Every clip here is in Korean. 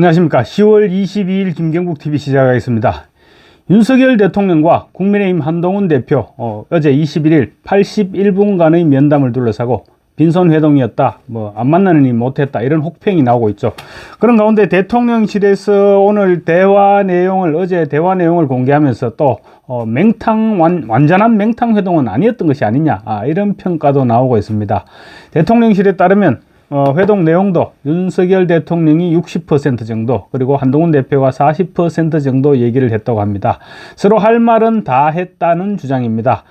안녕하십니까. 10월 22일 김경국TV 시작하겠습니다. 윤석열 대통령과 국민의힘 한동훈 대표 어제 21일 81분간의 면담을 둘러싸고 빈손회동이었다, 안 만나느니 못했다, 이런 혹평이 나오고 있죠. 그런 가운데 대통령실에서 오늘 어제 대화 내용을 공개하면서 또 완전한 맹탕 회동은 아니었던 것이 아니냐, 이런 평가도 나오고 있습니다. 대통령실에 따르면 회동 내용도 윤석열 대통령이 60% 정도, 그리고 한동훈 대표가 40% 정도 얘기를 했다고 합니다. 서로 할 말은 다 했다는 주장입니다.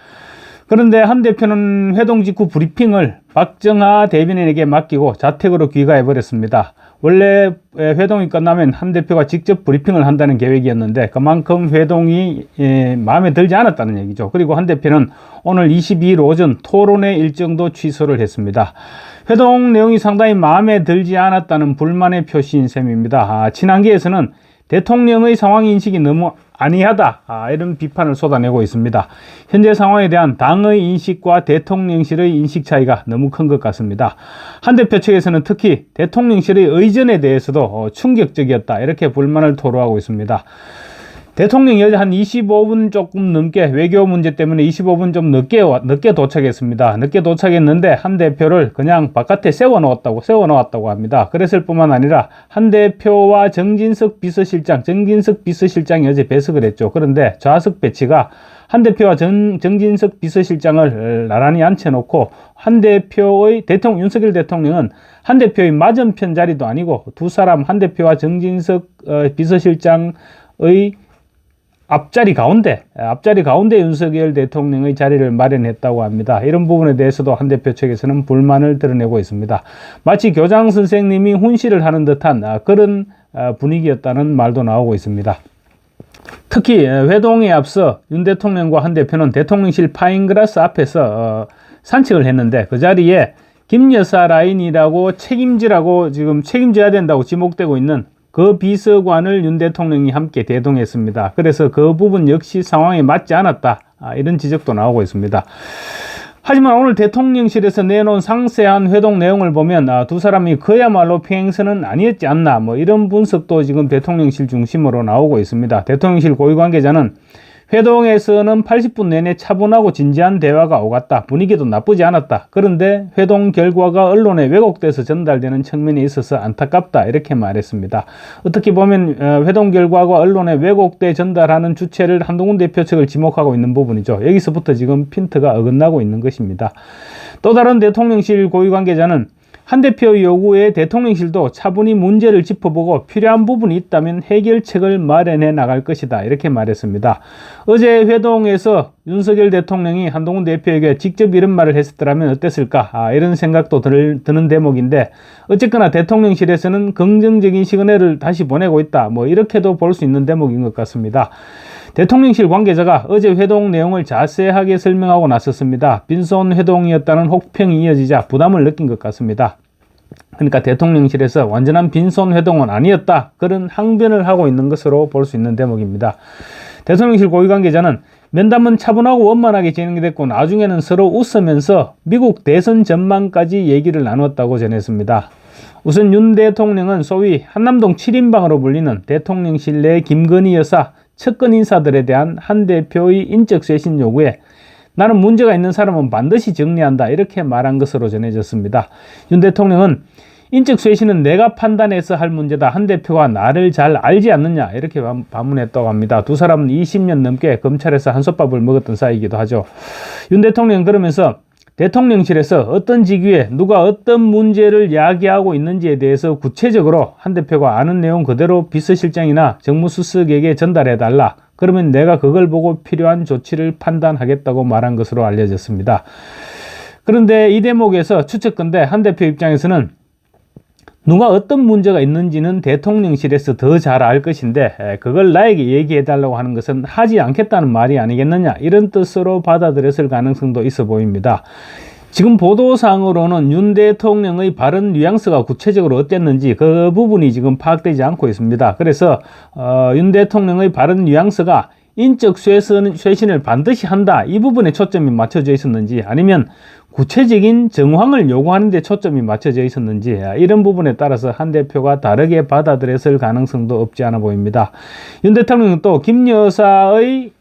그런데 한 대표는 회동 직후 브리핑을 박정하 대변인에게 맡기고 자택으로 귀가해 버렸습니다. 원래 회동이 끝나면 한 대표가 직접 브리핑을 한다는 계획이었는데 그만큼 회동이 마음에 들지 않았다는 얘기죠. 그리고 한 대표는 오늘 22일 오전 토론회 일정도 취소를 했습니다. 회동 내용이 상당히 마음에 들지 않았다는 불만의 표시인 셈입니다. 친한계에서는 대통령의 상황 인식이 너무 아니하다, 이런 비판을 쏟아내고 있습니다. 현재 상황에 대한 당의 인식과 대통령실의 인식 차이가 너무 큰 것 같습니다. 한 대표 측에서는 특히 대통령실의 의전에 대해서도 충격적이었다, 이렇게 불만을 토로하고 있습니다. 대통령이 어제 한 25분 조금 넘게 외교 문제 때문에 25분 좀 늦게 도착했습니다. 늦게 도착했는데 한 대표를 그냥 바깥에 세워놓았다고 합니다. 그랬을 뿐만 아니라 한 대표와 정진석 비서실장이 어제 배석을 했죠. 그런데 좌석 배치가 한 대표와 정진석 비서실장을 나란히 앉혀놓고 윤석열 대통령은 한 대표의 맞은편 자리도 아니고 두 사람, 한 대표와 정진석 비서실장의 앞자리 가운데 윤석열 대통령의 자리를 마련했다고 합니다. 이런 부분에 대해서도 한 대표 측에서는 불만을 드러내고 있습니다. 마치 교장 선생님이 훈시를 하는 듯한 그런 분위기였다는 말도 나오고 있습니다. 특히 회동에 앞서 윤 대통령과 한 대표는 대통령실 파인글라스 앞에서 산책을 했는데 그 자리에 김여사 라인이라고 책임져야 된다고 지목되고 있는 그 비서관을 윤 대통령이 함께 대동했습니다. 그래서 그 부분 역시 상황에 맞지 않았다, 이런 지적도 나오고 있습니다. 하지만 오늘 대통령실에서 내놓은 상세한 회동 내용을 보면 두 사람이 그야말로 평행선은 아니었지 않나, 이런 분석도 지금 대통령실 중심으로 나오고 있습니다. 대통령실 고위 관계자는 회동에서는 80분 내내 차분하고 진지한 대화가 오갔다, 분위기도 나쁘지 않았다. 그런데 회동 결과가 언론에 왜곡돼서 전달되는 측면이 있어서 안타깝다, 이렇게 말했습니다. 어떻게 보면 회동 결과가 언론에 왜곡돼 전달하는 주체를 한동훈 대표 측을 지목하고 있는 부분이죠. 여기서부터 지금 핀트가 어긋나고 있는 것입니다. 또 다른 대통령실 고위 관계자는 한 대표의 요구에 대통령실도 차분히 문제를 짚어보고 필요한 부분이 있다면 해결책을 마련해 나갈 것이다, 이렇게 말했습니다. 어제 회동에서 윤석열 대통령이 한동훈 대표에게 직접 이런 말을 했었더라면 어땠을까, 이런 생각도 드는 대목인데, 어쨌거나 대통령실에서는 긍정적인 시그널을 다시 보내고 있다, 이렇게도 볼 수 있는 대목인 것 같습니다. 대통령실 관계자가 어제 회동 내용을 자세하게 설명하고 나섰습니다. 빈손 회동이었다는 혹평이 이어지자 부담을 느낀 것 같습니다. 그러니까 대통령실에서 완전한 빈손 회동은 아니었다, 그런 항변을 하고 있는 것으로 볼 수 있는 대목입니다. 대통령실 고위 관계자는 면담은 차분하고 원만하게 진행됐고 나중에는 서로 웃으면서 미국 대선 전망까지 얘기를 나눴다고 전했습니다. 우선 윤 대통령은 소위 한남동 7인방으로 불리는 대통령실 내 김건희 여사 측근 인사들에 대한 한 대표의 인적 쇄신 요구에 나는 문제가 있는 사람은 반드시 정리한다, 이렇게 말한 것으로 전해졌습니다. 윤 대통령은 인적 쇄신은 내가 판단해서 할 문제다, 한 대표가 나를 잘 알지 않느냐, 이렇게 반문했다고 합니다. 두 사람은 20년 넘게 검찰에서 한솥밥을 먹었던 사이이기도 하죠. 윤 대통령은 그러면서 대통령실에서 어떤 직위에 누가 어떤 문제를 야기하고 있는지에 대해서 구체적으로 한 대표가 아는 내용 그대로 비서실장이나 정무수석에게 전달해달라, 그러면 내가 그걸 보고 필요한 조치를 판단하겠다고 말한 것으로 알려졌습니다. 그런데 이 대목에서 추측컨대 한 대표 입장에서는 누가 어떤 문제가 있는지는 대통령실에서 더 잘 알 것인데 그걸 나에게 얘기해달라고 하는 것은 하지 않겠다는 말이 아니겠느냐, 이런 뜻으로 받아들였을 가능성도 있어 보입니다. 지금 보도상으로는 윤 대통령의 발언 뉘앙스가 구체적으로 어땠는지 그 부분이 지금 파악되지 않고 있습니다. 그래서 윤 대통령의 발언 뉘앙스가 인적 쇄신을 반드시 한다, 이 부분에 초점이 맞춰져 있었는지, 아니면 구체적인 정황을 요구하는 데 초점이 맞춰져 있었는지 이런 부분에 따라서 한 대표가 다르게 받아들였을 가능성도 없지 않아 보입니다. 윤 대통령은 또 김 여사의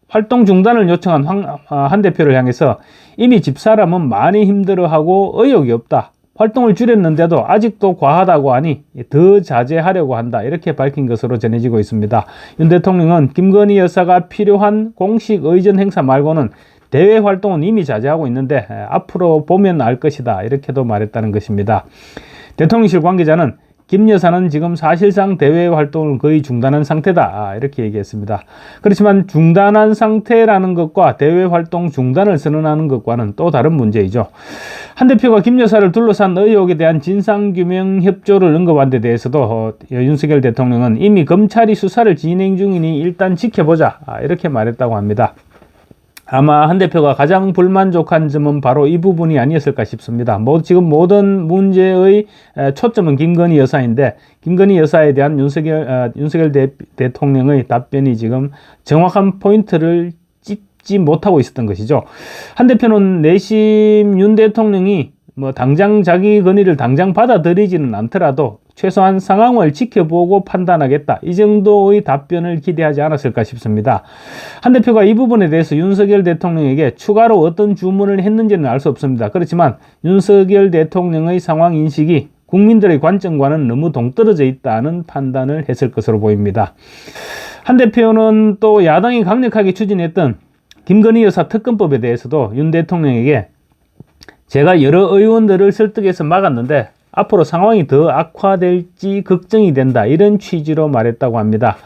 활동 중단을 요청한 한 대표를 향해서 이미 집사람은 많이 힘들어하고 의욕이 없다. 활동을 줄였는데도 아직도 과하다고 하니 더 자제하려고 한다. 이렇게 밝힌 것으로 전해지고 있습니다. 윤 대통령은 김건희 여사가 필요한 공식 의전 행사 말고는 대외 활동은 이미 자제하고 있는데 앞으로 보면 알 것이다. 이렇게도 말했다는 것입니다. 대통령실 관계자는 김 여사는 지금 사실상 대외 활동을 거의 중단한 상태다. 이렇게 얘기했습니다. 그렇지만 중단한 상태라는 것과 대외 활동 중단을 선언하는 것과는 또 다른 문제이죠. 한 대표가 김 여사를 둘러싼 의혹에 대한 진상규명 협조를 언급한 데 대해서도 윤석열 대통령은 이미 검찰이 수사를 진행 중이니 일단 지켜보자. 이렇게 말했다고 합니다. 아마 한 대표가 가장 불만족한 점은 바로 이 부분이 아니었을까 싶습니다. 지금 모든 문제의 초점은 김건희 여사인데 김건희 여사에 대한 윤석열 대통령의 답변이 지금 정확한 포인트를 찝지 못하고 있었던 것이죠. 한 대표는 내심 윤 대통령이 당장 자기 건의를 당장 받아들이지는 않더라도 최소한 상황을 지켜보고 판단하겠다. 이 정도의 답변을 기대하지 않았을까 싶습니다. 한 대표가 이 부분에 대해서 윤석열 대통령에게 추가로 어떤 주문을 했는지는 알 수 없습니다. 그렇지만 윤석열 대통령의 상황 인식이 국민들의 관점과는 너무 동떨어져 있다는 판단을 했을 것으로 보입니다. 한 대표는 또 야당이 강력하게 추진했던 김건희 여사 특검법에 대해서도 윤 대통령에게 제가 여러 의원들을 설득해서 막았는데 앞으로 상황이 더 악화될지 걱정이 된다. 이런 취지로 말했다고 합니다.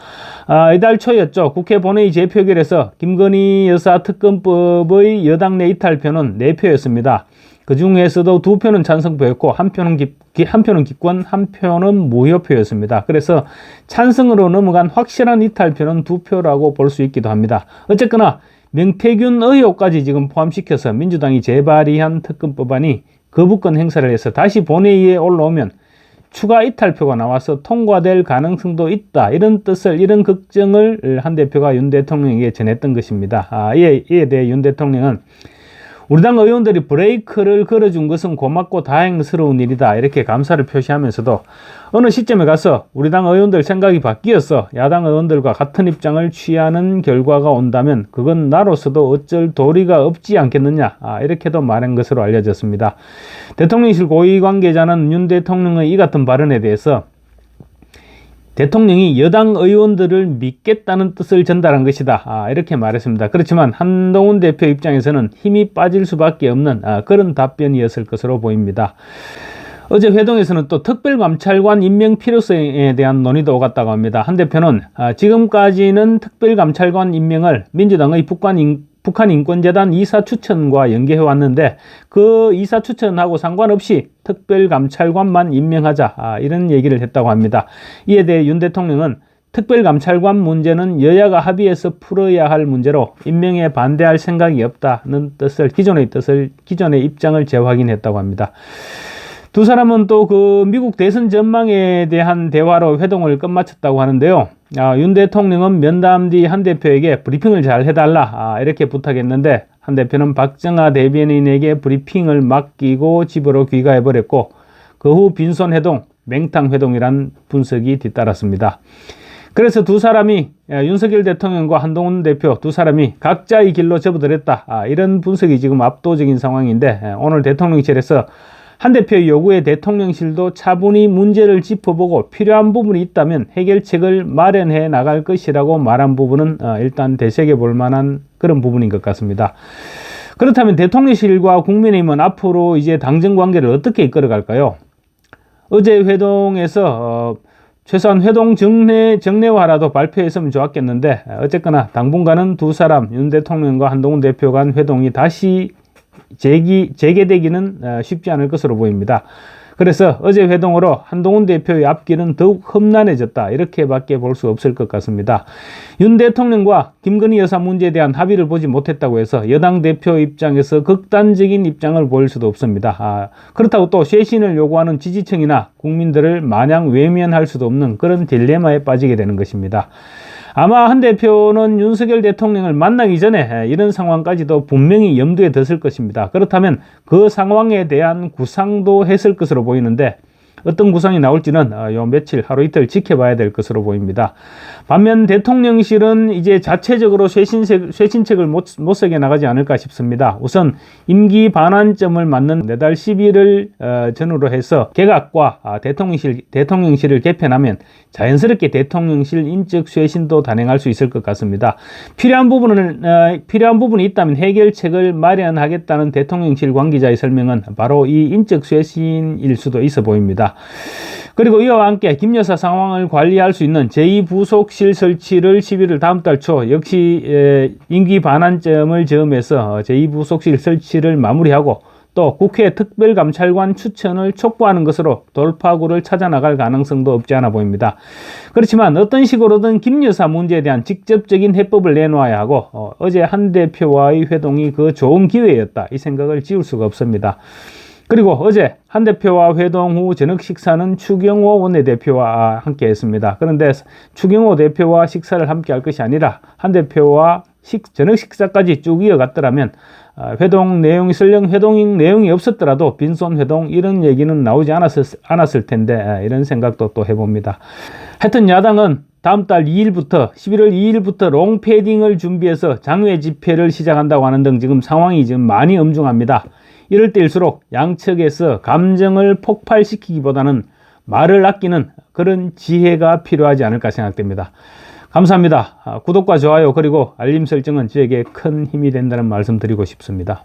이달 초였죠. 국회 본회의 재표결에서 김건희 여사 특검법의 여당 내 이탈표는 4표였습니다. 그 중에서도 2표는 찬성표였고 한 표는 기권, 한 표는 무효표였습니다. 그래서 찬성으로 넘어간 확실한 이탈표는 2표라고 볼 수 있기도 합니다. 어쨌거나 명태균 의혹까지 지금 포함시켜서 민주당이 재발의한 특검법안이 거부권 행사를 해서 다시 본회의에 올라오면 추가 이탈표가 나와서 통과될 가능성도 있다. 이런 걱정을 한 대표가 윤 대통령에게 전했던 것입니다. 이에 대해 윤 대통령은 우리 당 의원들이 브레이크를 걸어준 것은 고맙고 다행스러운 일이다. 이렇게 감사를 표시하면서도 어느 시점에 가서 우리 당 의원들 생각이 바뀌어서 야당 의원들과 같은 입장을 취하는 결과가 온다면 그건 나로서도 어쩔 도리가 없지 않겠느냐. 이렇게도 말한 것으로 알려졌습니다. 대통령실 고위 관계자는 윤 대통령의 이 같은 발언에 대해서 대통령이 여당 의원들을 믿겠다는 뜻을 전달한 것이다. 이렇게 말했습니다. 그렇지만 한동훈 대표 입장에서는 힘이 빠질 수밖에 없는 그런 답변이었을 것으로 보입니다. 어제 회동에서는 또 특별감찰관 임명 필요성에 대한 논의도 오갔다고 합니다. 한 대표는 지금까지는 특별감찰관 임명을 민주당의 북한인권재단 이사 추천과 연계해 왔는데 그 이사 추천하고 상관없이 특별감찰관만 임명하자. 이런 얘기를 했다고 합니다. 이에 대해 윤 대통령은 특별감찰관 문제는 여야가 합의해서 풀어야 할 문제로 임명에 반대할 생각이 없다는 기존의 입장을 재확인했다고 합니다. 두 사람은 또 미국 대선 전망에 대한 대화로 회동을 끝마쳤다고 하는데요. 윤 대통령은 면담 뒤 한 대표에게 브리핑을 잘 해달라. 이렇게 부탁했는데 한 대표는 박정아 대변인에게 브리핑을 맡기고 집으로 귀가해버렸고 그 후 빈손 회동, 맹탕 회동이란 분석이 뒤따랐습니다. 그래서 두 사람이 윤석열 대통령과 한동훈 대표 두 사람이 각자의 길로 접어들었다. 이런 분석이 지금 압도적인 상황인데 오늘 대통령실에서 한 대표의 요구에 대통령실도 차분히 문제를 짚어보고 필요한 부분이 있다면 해결책을 마련해 나갈 것이라고 말한 부분은 일단 되새겨볼 만한 그런 부분인 것 같습니다. 그렇다면 대통령실과 국민의힘은 앞으로 이제 당정 관계를 어떻게 이끌어갈까요? 어제 회동에서 최소한 회동 정례화라도 발표했으면 좋았겠는데 어쨌거나 당분간은 두 사람 윤 대통령과 한동훈 대표 간 회동이 다시 재개되기는 쉽지 않을 것으로 보입니다. 그래서 어제 회동으로 한동훈 대표의 앞길은 더욱 험난해졌다. 이렇게밖에 볼 수 없을 것 같습니다. 윤 대통령과 김건희 여사 문제에 대한 합의를 보지 못했다고 해서 여당 대표 입장에서 극단적인 입장을 보일 수도 없습니다. 그렇다고 또 쇄신을 요구하는 지지층이나 국민들을 마냥 외면할 수도 없는 그런 딜레마에 빠지게 되는 것입니다. 아마 한 대표는 윤석열 대통령을 만나기 전에 이런 상황까지도 분명히 염두에 뒀을 것입니다. 그렇다면 그 상황에 대한 구상도 했을 것으로 보이는데 어떤 구상이 나올지는 요 며칠 하루 이틀 지켜봐야 될 것으로 보입니다. 반면 대통령실은 이제 자체적으로 쇄신책을 못 세게 나가지 않을까 싶습니다. 우선 임기 반환점을 맞는 내달 10일을 전후로 해서 개각과 대통령실을 개편하면 자연스럽게 대통령실 인적 쇄신도 단행할 수 있을 것 같습니다. 필요한 부분이 있다면 해결책을 마련하겠다는 대통령실 관계자의 설명은 바로 이 인적 쇄신일 수도 있어 보입니다. 그리고 이와 함께 김 여사 상황을 관리할 수 있는 제2부속실 설치를 11월 다음 달 초 역시 임기 반환점을 점해서 제2부속실 설치를 마무리하고 또 국회 특별감찰관 추천을 촉구하는 것으로 돌파구를 찾아나갈 가능성도 없지 않아 보입니다. 그렇지만 어떤 식으로든 김 여사 문제에 대한 직접적인 해법을 내놓아야 하고 어제 한 대표와의 회동이 그 좋은 기회였다, 이 생각을 지울 수가 없습니다. 그리고 어제 한 대표와 회동 후 저녁 식사는 추경호 원내대표와 함께 했습니다. 그런데 추경호 대표와 식사를 함께 할 것이 아니라 한 대표와 저녁 식사까지 쭉 이어갔더라면 회동 내용이 설령 회동 내용이 없었더라도 빈손 회동 이런 얘기는 나오지 않았을 텐데 이런 생각도 또 해봅니다. 하여튼 야당은 다음 달 2일부터 11월 2일부터 롱패딩을 준비해서 장외 집회를 시작한다고 하는 등 지금 상황이 지금 많이 엄중합니다. 이럴 때일수록 양측에서 감정을 폭발시키기보다는 말을 아끼는 그런 지혜가 필요하지 않을까 생각됩니다. 감사합니다. 구독과 좋아요 그리고 알림 설정은 저에게 큰 힘이 된다는 말씀 드리고 싶습니다.